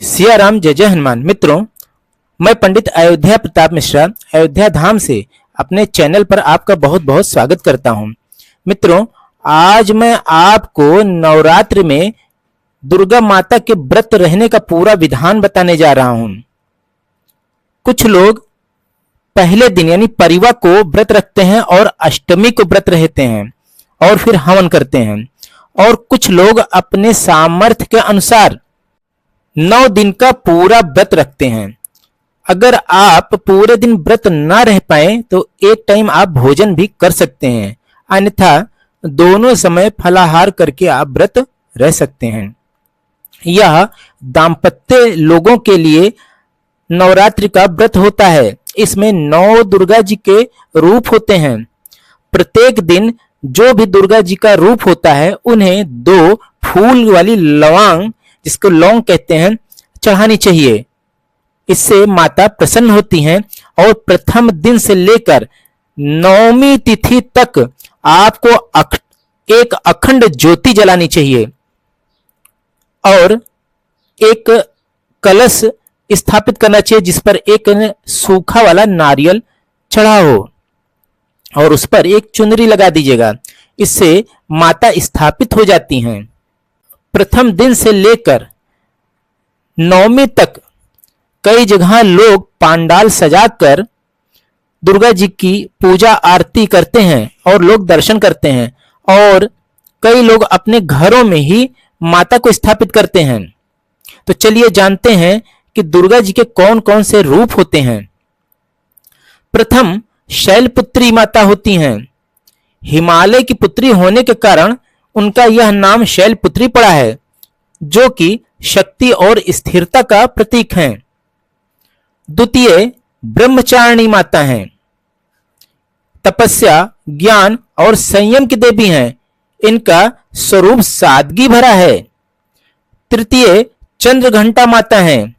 सियाराम जय जय हनुमान। मित्रों, मैं पंडित अयोध्या प्रताप मिश्रा अयोध्या धाम से अपने चैनल पर आपका बहुत बहुत स्वागत करता हूं। मित्रों, आज मैं आपको नवरात्र में दुर्गा माता के व्रत रहने का पूरा विधान बताने जा रहा हूं। कुछ लोग पहले दिन यानी परिवा को व्रत रखते हैं और अष्टमी को व्रत रहते हैं और फिर हवन करते हैं, और कुछ लोग अपने सामर्थ्य के अनुसार 9 दिन का पूरा व्रत रखते हैं। अगर आप पूरे दिन व्रत ना रह पाए तो एक टाइम आप भोजन भी कर सकते हैं, अन्यथा दोनों समय फलाहार करके आप व्रत रह सकते हैं। यह दाम्पत्य लोगों के लिए नवरात्रि का व्रत होता है। इसमें 9 दुर्गा जी के रूप होते हैं। प्रत्येक दिन जो भी दुर्गा जी का रूप होता है उन्हें 2 फूल वाली लौंग, जिसको लौंग कहते हैं, चढ़ानी चाहिए। इससे माता प्रसन्न होती हैं और प्रथम दिन से लेकर 9वीं तिथि तक आपको एक अखंड ज्योति जलानी चाहिए और एक कलश स्थापित करना चाहिए जिस पर एक सूखा वाला नारियल चढ़ा हो और उस पर एक चुनरी लगा दीजिएगा। इससे माता स्थापित हो जाती हैं। प्रथम दिन से लेकर 9वीं तक कई जगह लोग पंडाल सजाकर दुर्गा जी की पूजा आरती करते हैं और लोग दर्शन करते हैं, और कई लोग अपने घरों में ही माता को स्थापित करते हैं। तो चलिए जानते हैं कि दुर्गा जी के कौन कौन से रूप होते हैं। प्रथम शैलपुत्री माता होती हैं। हिमालय की पुत्री होने के कारण उनका यह नाम शैलपुत्री पड़ा है, जो कि शक्ति और स्थिरता का प्रतीक है। द्वितीय ब्रह्मचारिणी माता हैं। तपस्या, ज्ञान और संयम की देवी हैं। इनका स्वरूप सादगी भरा है। तृतीय चंद्रघंटा माता हैं।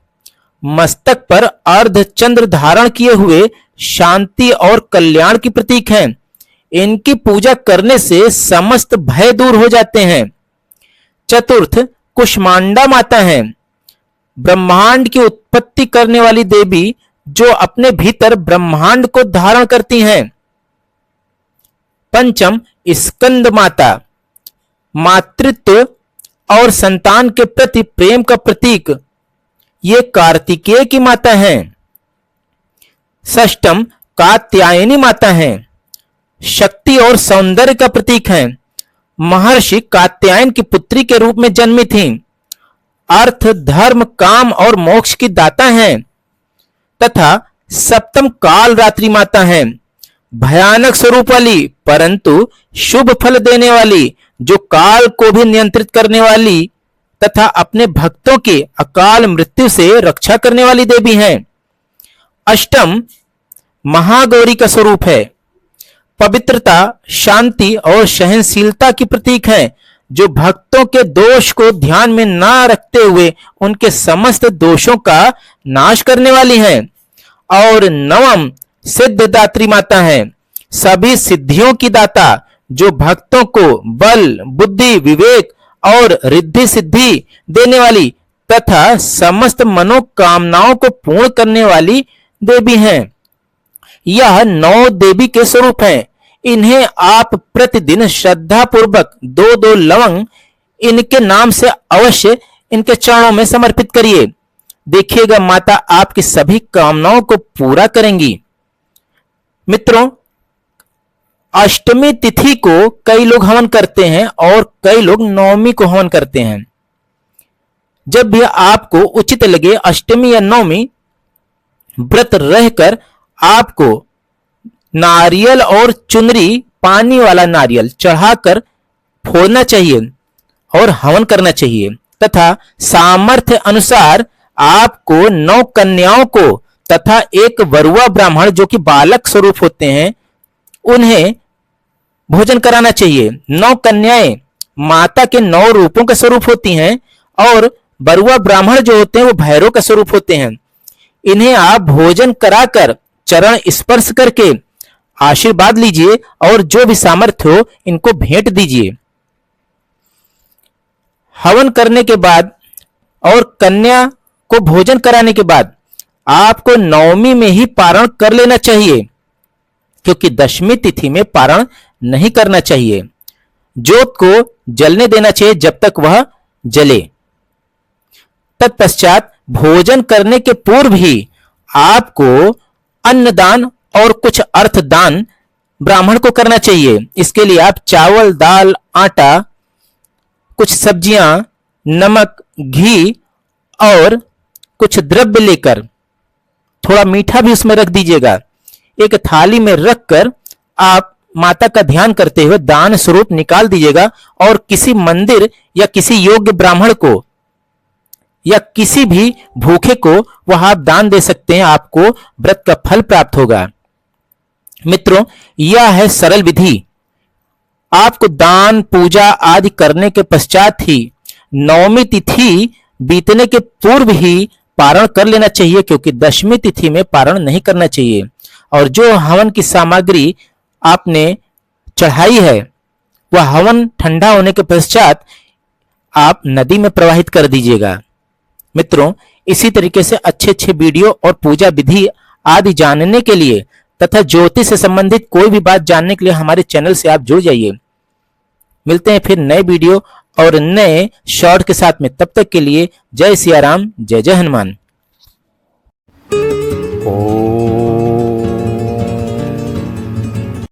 मस्तक पर अर्ध चंद्र धारण किए हुए शांति और कल्याण की प्रतीक हैं। इनकी पूजा करने से समस्त भय दूर हो जाते हैं। चतुर्थ कुष्मांडा माता हैं। ब्रह्मांड की उत्पत्ति करने वाली देवी, जो अपने भीतर ब्रह्मांड को धारण करती हैं। पंचम स्कंद माता, मातृत्व और संतान के प्रति प्रेम का प्रतीक। ये कार्तिकेय की माता हैं। षष्टम कात्यायनी माता हैं। शक्ति और सौंदर्य का प्रतीक हैं। महर्षि कात्यायन की पुत्री के रूप में जन्मी थीं। अर्थ, धर्म, काम और मोक्ष की दाता हैं। तथा सप्तम काल रात्रि माता हैं। भयानक स्वरूप वाली परंतु शुभ फल देने वाली, जो काल को भी नियंत्रित करने वाली तथा अपने भक्तों की अकाल मृत्यु से रक्षा करने वाली देवी हैं। अष्टम महागौरी का स्वरूप है। पवित्रता, शांति और सहनशीलता की प्रतीक है, जो भक्तों के दोष को ध्यान में न रखते हुए उनके समस्त दोषों का नाश करने वाली हैं। और नवम सिद्धदात्री माता है। सभी सिद्धियों की दाता, जो भक्तों को बल, बुद्धि, विवेक और रिद्धि सिद्धि देने वाली तथा समस्त मनोकामनाओं को पूर्ण करने वाली देवी हैं। यह 9 देवी के स्वरूप हैं। इन्हें आप प्रतिदिन श्रद्धा पूर्वक 2-2 लवंग इनके नाम से अवश्य इनके चरणों में समर्पित करिए। देखिएगा माता आपकी सभी कामनाओं को पूरा करेंगी। मित्रों, अष्टमी तिथि को कई लोग हवन करते हैं और कई लोग 9वीं को हवन करते हैं। जब भी आपको उचित लगे अष्टमी या 9वीं व्रत रहकर आपको नारियल और चुनरी, पानी वाला नारियल चढ़ाकर फोड़ना चाहिए और हवन करना चाहिए। तथा सामर्थ्य अनुसार आपको 9 कन्याओं को तथा एक वरुआ ब्राह्मण, जो कि बालक स्वरूप होते हैं, उन्हें भोजन कराना चाहिए। 9 कन्याएं माता के 9 रूपों के स्वरूप होती हैं और बरुआ ब्राह्मण जो होते हैं वो भैरव का स्वरूप होते हैं। इन्हें आप भोजन कराकर चरण स्पर्श करके आशीर्वाद लीजिए और जो भी सामर्थ्य हो इनको भेंट दीजिए। हवन करने के बाद और कन्या को भोजन कराने के बाद आपको नवमी में ही पारण कर लेना चाहिए, क्योंकि दशमी तिथि में पारण नहीं करना चाहिए। जोत को जलने देना चाहिए जब तक वह जले। तत्पश्चात भोजन करने के पूर्व ही आपको अन्नदान और कुछ अर्थदान ब्राह्मण को करना चाहिए। इसके लिए आप चावल, दाल, आटा, कुछ सब्जियां, नमक, घी और कुछ द्रव्य लेकर, थोड़ा मीठा भी उसमें रख दीजिएगा, एक थाली में रखकर आप माता का ध्यान करते हुए दान स्वरूप निकाल दीजिएगा और किसी मंदिर या किसी योग्य ब्राह्मण को या किसी भी भूखे को वह आप दान दे सकते हैं। आपको व्रत का फल प्राप्त होगा। मित्रों, यह है सरल विधि। आपको दान, पूजा आदि करने के पश्चात ही नवमी तिथि बीतने के पूर्व ही पारण कर लेना चाहिए, क्योंकि दशमी तिथि में पारण नहीं करना चाहिए। और जो हवन की सामग्री आपने चढ़ाई है वह हवन ठंडा होने के पश्चात आप नदी में प्रवाहित कर दीजिएगा। मित्रों, इसी तरीके से अच्छे अच्छे वीडियो और पूजा विधि आदि जानने के लिए तथा ज्योतिष से संबंधित कोई भी बात जानने के लिए हमारे चैनल से आप जुड़ जाइए। मिलते हैं फिर नए वीडियो और नए शॉर्ट के साथ में। तब तक के लिए जय सिया राम, जय जय हनुमान।